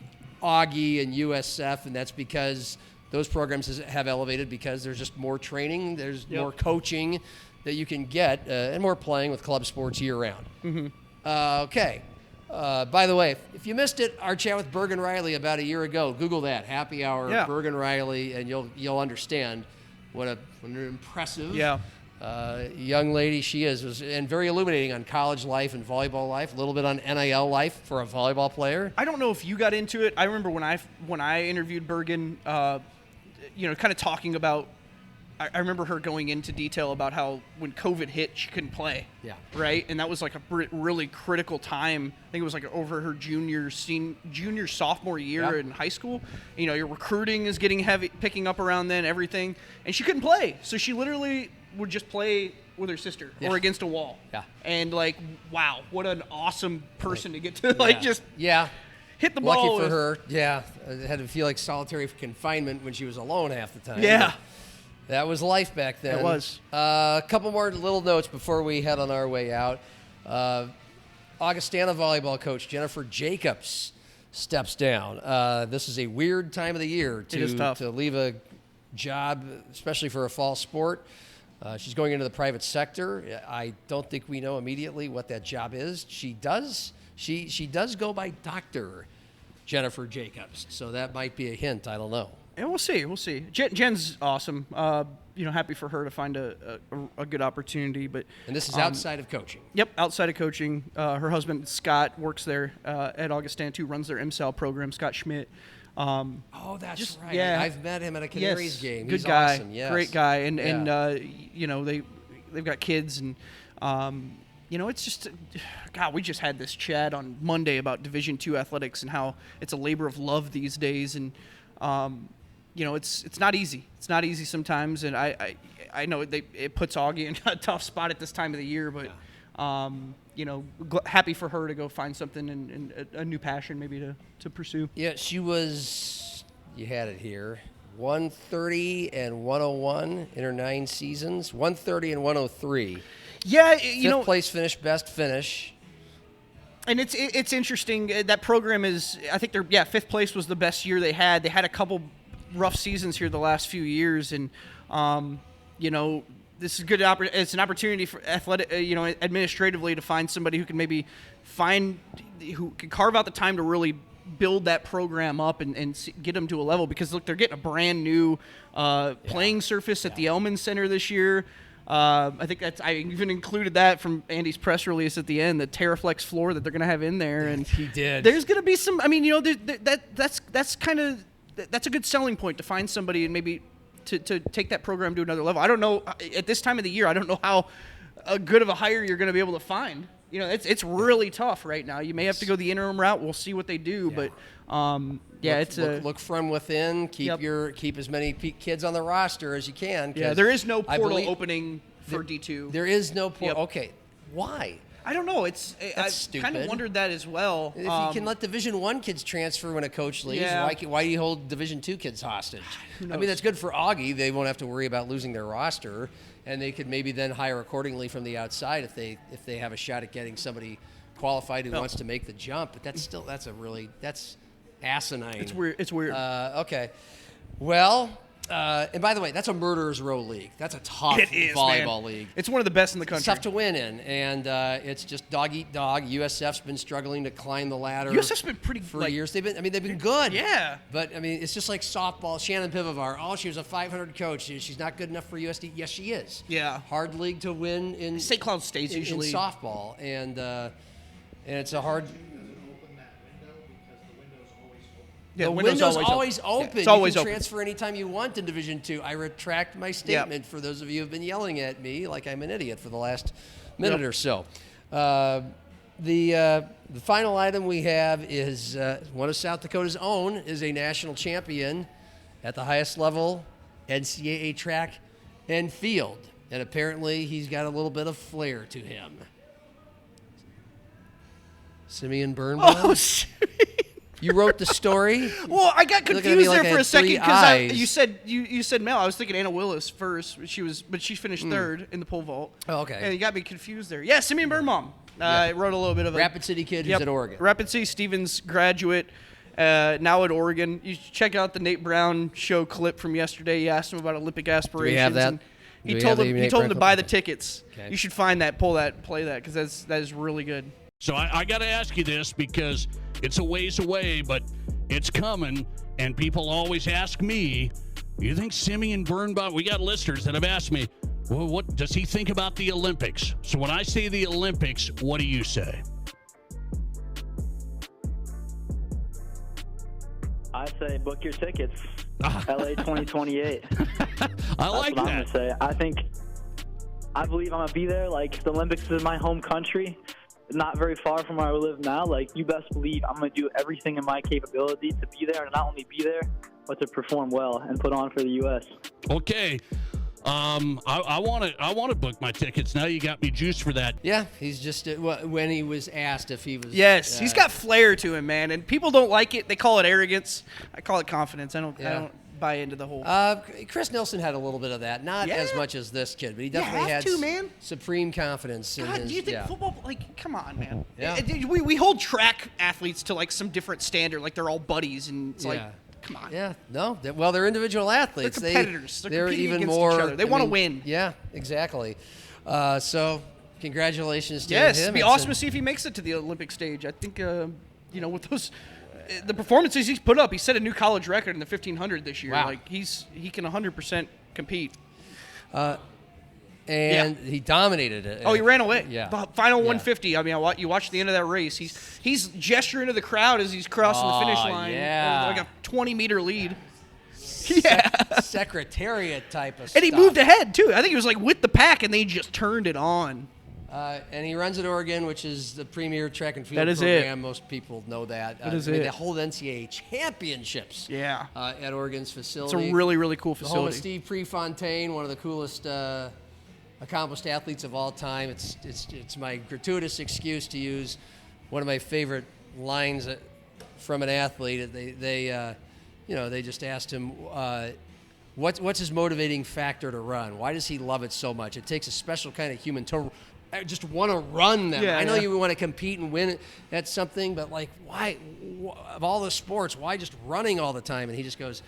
Augie and USF, and that's because those programs have elevated because there's just more training, there's more coaching that you can get, and more playing with club sports year-round. Mm-hmm. Okay. By the way, if you missed it, our chat with Bergen Riley about a year ago, Google that, Happy Hour, Bergen Riley, and you'll understand what an impressive young lady she is, and very illuminating on college life and volleyball life, a little bit on NIL life for a volleyball player. I don't know if you got into it. I remember when I interviewed Bergen, kind of talking about I remember her going into detail about how when COVID hit, she couldn't play. Yeah. Right? And that was like a really critical time. I think it was like over her sophomore year in high school. You know, your recruiting is getting heavy, picking up around then, everything. And she couldn't play. So she literally would just play with her sister or against a wall. Yeah. And like, wow, what an awesome person to get to just hit the ball. Lucky for her. Yeah. I had to feel like solitary confinement when she was alone half the time. Yeah. That was life back then. It was. A couple more little notes before we head on our way out. Augustana volleyball coach Jennifer Jacobs steps down. This is a weird time of the year to leave a job, especially for a fall sport. She's going into the private sector. I don't think we know immediately what that job is. She does go by Dr. Jennifer Jacobs, so that might be a hint. I don't know. And we'll see. Jen's awesome. Happy for her to find a good opportunity. And this is outside of coaching. Yep, outside of coaching. Her husband, Scott, works there at Augustana, too, runs their MSAL program, Scott Schmidt. That's right. Yeah. I've met him at a Canaries game. Good He's guy. Awesome. Yes. Great guy. And they've got kids. And, it's just, God, we just had this chat on Monday about Division II athletics and how it's a labor of love these days. And, it's not easy. It's not easy sometimes, and I know it puts Augie in a tough spot at this time of the year, but happy for her to go find something and a new passion maybe to pursue. Yeah, she was. You had it here. 130 and 101 in her 9 seasons. 130 and 103. Yeah, Fifth place finish, best finish. And it's interesting. That program is, I think fifth place was the best year they had. They had a couple rough seasons here the last few years, and this is good. It's an opportunity for administratively to find somebody who can who can carve out the time to really build that program up and get them to a level, because look, they're getting a brand new playing surface at the Elman Center this year. I think I even included that from Andy's press release at the end, the Terraflex floor that they're going to have in there. And he did. There's going to be some. I mean, that's a good selling point to find somebody and maybe to take that program to another level. I don't know at this time of the year. I don't know how good of a hire you're going to be able to find. It's really tough right now. You may have to go the interim route. We'll see what they do, but look from within. Keep as many kids on the roster as you can. Yeah, there is no portal opening for D2. There is no portal. Yep. Okay, why? I don't know. That's stupid. Kind of wondered that as well. If you can let Division I kids transfer when a coach leaves, why do you hold Division II kids hostage? I mean, that's good for Augie. They won't have to worry about losing their roster, and they could maybe then hire accordingly from the outside if they have a shot at getting somebody qualified who wants to make the jump. But that's asinine. It's weird. Okay. Well. And by the way, that's a murderer's row league. That's a tough volleyball league. It's one of the best in the country. It's tough to win in, and it's just dog eat dog. USF's been struggling to climb the ladder. USF's been pretty for years. They've been good. Yeah. But it's just like softball. Shannon Pivovar. She was a 500 coach. She's not good enough for USD. Yes, she is. Yeah. Hard league to win in St. Cloud State's usually in softball, and it's a hard. Yeah, the window's always open. Yeah, it's always you can open. Transfer anytime you want in Division II. I retract my statement for those of you who have been yelling at me like I'm an idiot for the last minute or so. The final item we have is one of South Dakota's own is a national champion at the highest level, NCAA track and field. And apparently he's got a little bit of flair to him. Simeon Birnbaum? Oh, Simeon. You wrote the story? Well, I got confused there for a second because you said Mel. I was thinking Anna Willis first. She finished third in the pole vault. Oh, okay. And you got me confused there. Yeah, Simeon Birnbaum. I wrote a little bit of a Rapid City kid who's at Oregon. Rapid City Stevens graduate, now at Oregon. You should check out the Nate Brown show clip from yesterday. You asked him about Olympic aspirations. Do we have that? And he told him to buy the tickets. Okay. You should find that, pull that, play that, because that is really good. So I got to ask you this because it's a ways away, but it's coming, and people always ask me, you think Simeon Birnbaum, we got listeners that have asked me, well, what does he think about the Olympics? So when I say the Olympics, what do you say? I say book your tickets. LA 2028. I like That's what that. I'm gonna say. I believe I'm gonna be there. Like, the Olympics is my home country, not very far from where I live now. Like, you best believe I'm gonna do everything in my capability to be there, and not only be there, but to perform well and put on for the U.S. Okay. I want to book my tickets. Now you got me juiced for that. Yeah, he's just when he was asked if he was. Yes, he's got flair to him, man, and people don't like it. They call it arrogance. I call it confidence. I don't buy into the whole. Chris Nelson had a little bit of that, not as much as this kid, but he definitely had supreme confidence. God, in his, do you think football? Like, come on, man. Yeah. We hold track athletes to like some different standard. Like they're all buddies, and it's like, come on. Yeah, no. Well, they're individual athletes. They're competitors. They're competing even against more. each other. They want to win. Yeah, exactly. So, congratulations to him. Yes, it'd be awesome to see if he makes it to the Olympic stage. I think, with those. The performances he's put up, he set a new college record in the 1500 this year. Wow. Like he can 100% compete. And he dominated it. Oh, he ran away. Yeah. Final 150. I mean, you watch the end of that race. He's gesturing to the crowd as he's crossing the finish line. Yeah. Like a 20-meter lead. Yeah. Secretariat type of stuff. And he moved ahead, too. I think he was like with the pack, and they just turned it on. And he runs at Oregon, which is the premier track and field That is program. it. Most people know that. That is it. They hold NCAA championships. Yeah. At Oregon's facility. It's a really, really cool The home of facility. Steve Prefontaine, one of the coolest accomplished athletes of all time. It's my gratuitous excuse to use one of my favorite lines from an athlete. They just asked him. What's his motivating factor to run? Why does he love it so much? It takes a special kind of human to just want to run them. Yeah, I know you want to compete and win at something, but like, why, of all the sports, why just running all the time? And he just goes,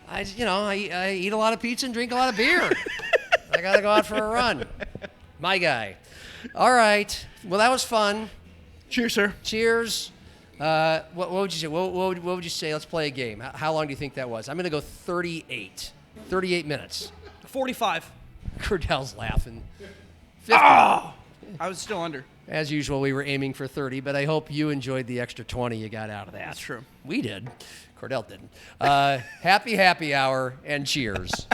I eat a lot of pizza and drink a lot of beer. I got to go out for a run. My guy. All right. Well, that was fun. Cheers, sir. Cheers. What would you say? What would you say? Let's play a game. How long do you think that was? I'm going to go 38. 38 minutes. 45. Cordell's laughing. 50. Oh! I was still under. As usual, we were aiming for 30, but I hope you enjoyed the extra 20 you got out of that. That's true. We did. Cordell didn't. Happy hour and cheers.